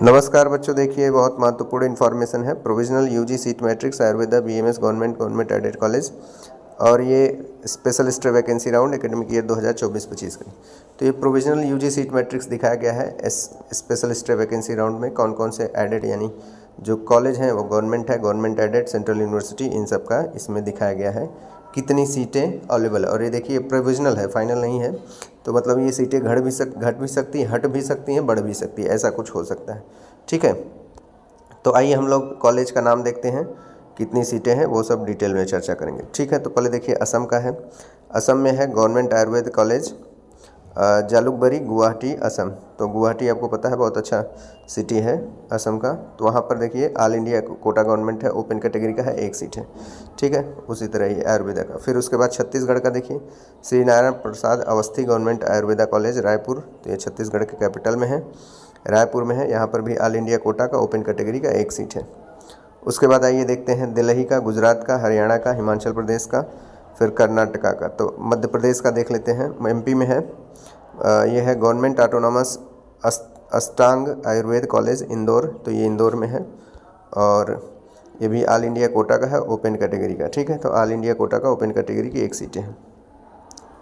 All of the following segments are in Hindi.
नमस्कार बच्चों, देखिए बहुत महत्वपूर्ण इन्फॉर्मेशन है। Provisional UG seat matrix Ayurveda BMS government aided college और ये special stay vacancy round academic year 2024-25 का। तो ये प्रोविजनल यूजी सीट मैट्रिक्स दिखाया गया है स्पेशल स्टे वैकेंसी राउंड में कौन कौन से एडेड यानी जो कॉलेज हैं वो गवर्नमेंट है, गवर्नमेंट एडेड, सेंट्रल यूनिवर्सिटी, इन सब का इसमें दिखाया गया है कितनी सीटें अवेलेबल है। और ये देखिए प्रोविजनल है, फाइनल नहीं है, तो मतलब ये सीटें घट भी सकती हैं, हट भी सकती हैं, बढ़ भी सकती है, ऐसा कुछ हो सकता है। ठीक है, तो आइए हम लोग कॉलेज का नाम देखते हैं, कितनी सीटें हैं वो सब डिटेल में चर्चा करेंगे। ठीक है, तो पहले देखिए असम का है। असम में है गवर्नमेंट आयुर्वेद कॉलेज जालुकबरी, गुवाहाटी, असम। तो गुवाहाटी आपको पता है बहुत अच्छा सिटी है असम का। तो वहाँ पर देखिए ऑल इंडिया कोटा गवर्नमेंट है, ओपन कैटेगरी का है, एक सीट है। ठीक है, उसी तरह ये आयुर्वेदा का। फिर उसके बाद छत्तीसगढ़ का देखिए श्री नारायण प्रसाद अवस्थी गवर्नमेंट आयुर्वेदा कॉलेज रायपुर। तो ये छत्तीसगढ़ के कैपिटल में है, रायपुर में है। यहाँ पर भी ऑल इंडिया कोटा का ओपन कैटेगरी का एक सीट है। उसके बाद आइए देखते हैं दिल्ली का, गुजरात का, हरियाणा का, हिमाचल प्रदेश का, फिर कर्नाटका का। तो मध्य प्रदेश का देख लेते हैं, एमपी में है। ये है गवर्नमेंट ऑटोनॉमस अष्टांग आयुर्वेद कॉलेज इंदौर। तो ये इंदौर में है और ये भी ऑल इंडिया कोटा का है, ओपन कैटेगरी का। ठीक है, तो ऑल इंडिया कोटा का ओपन कैटेगरी की एक सीटें हैं।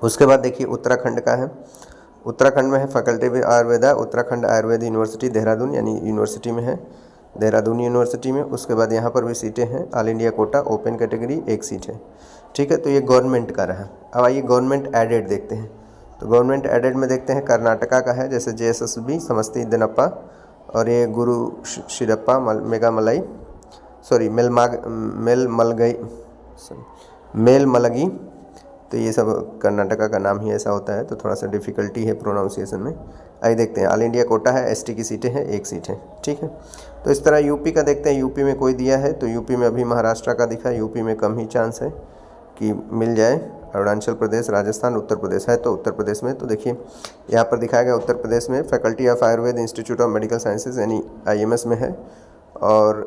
उसके बाद देखिए उत्तराखंड का है। उत्तराखंड में है faculty of Ayurveda Uttarakhand Ayurveda university Dehradun, यानी यूनिवर्सिटी में है, देहरादून यूनिवर्सिटी में। उसके बाद यहाँ पर भी सीटें हैं, all India quota open category एक सीट है। ठीक है, तो ये गवर्नमेंट का रहा। अब आइए गवर्नमेंट एडेड देखते हैं। तो गवर्नमेंट एडेड में देखते हैं कर्नाटका का है, जैसे JSSB समस्ती दनप्पा, और ये गुरु शिरप्पा मेघामलाई, सॉरी मेलमलगी। तो ये सब कर्नाटका का नाम ही ऐसा होता है, तो थोड़ा सा डिफ़िकल्टी है प्रोनाउंसिएशन में। आइए देखते हैं, ऑल इंडिया कोटा है, ST की सीटें हैं, एक सीट है। ठीक है, तो इस तरह यूपी का देखते हैं। यूपी में कोई दिया है, तो यूपी में अभी महाराष्ट्र का दिखा, यूपी में कम ही चांस है कि मिल जाए। अरुणाचल प्रदेश, राजस्थान, उत्तर प्रदेश है, तो उत्तर प्रदेश में तो देखिए यहाँ पर दिखाया गया उत्तर प्रदेश में faculty of Ayurveda institute of medical sciences यानी IMS में है, और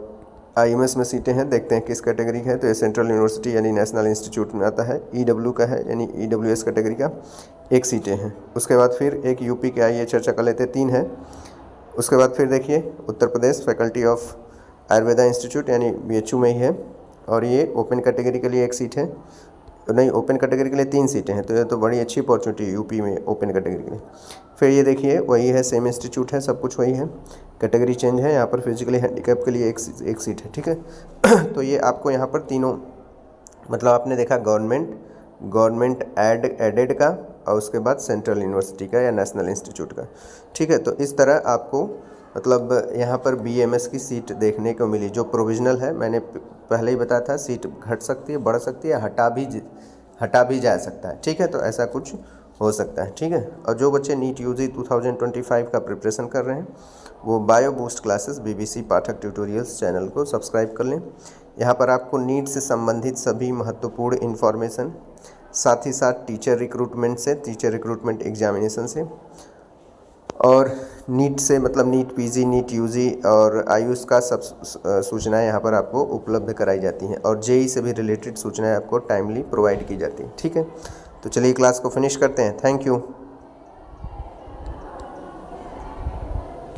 IMS में सीटें हैं। देखते हैं किस कैटेगरी का है, तो ये सेंट्रल यूनिवर्सिटी यानी नेशनल इंस्टीट्यूट में आता है, EW का है, यानी EWS कैटेगरी का एक सीटें हैं। उसके बाद फिर एक यूपी के, आइए चर्चा कर लेते हैं, 3 है। उसके बाद फिर देखिए Uttar Pradesh faculty of Ayurveda institute यानी BHU में ही है, और ये ओपन कैटेगरी के लिए एक सीट है, नहीं ओपन कैटेगरी के लिए 3 सीटें हैं। तो ये तो बड़ी अच्छी अपॉर्चुनिटी है यूपी में ओपन कैटेगरी के लिए। फिर ये देखिए वही है, सेम इंस्टीट्यूट है, सब कुछ वही है, कैटेगरी चेंज है। यहाँ पर फिजिकली हैंडीकैप के लिए एक सीट है। ठीक है तो ये आपको यहाँ पर तीनों, मतलब आपने देखा गवर्नमेंट एडेड का, और उसके बाद सेंट्रल यूनिवर्सिटी का या नेशनल इंस्टीट्यूट का। ठीक है, तो इस तरह आपको मतलब यहाँ पर BMS की सीट देखने को मिली। जो प्रोविजनल है, मैंने पहले ही बताया था, सीट घट सकती है, बढ़ सकती है, हटा भी जा सकता है। ठीक है, तो ऐसा कुछ हो सकता है। ठीक है, और जो बच्चे नीट UG 2025 का प्रिपरेशन कर रहे हैं वो बायो बूस्ट क्लासेस BBC पाठक ट्यूटोरियल्स चैनल को सब्सक्राइब कर लें। यहाँ पर आपको नीट से संबंधित सभी महत्वपूर्ण इन्फॉर्मेशन, साथ ही साथ टीचर रिक्रूटमेंट एग्जामिनेशन से, और नीट से मतलब नीट PG, नीट UG और आयुष का सब सूचनाएं यहाँ पर आपको उपलब्ध कराई जाती हैं, और JEE से भी रिलेटेड सूचनाएं आपको टाइमली प्रोवाइड की जाती हैं। ठीक है, तो चलिए क्लास को फिनिश करते हैं। Thank you.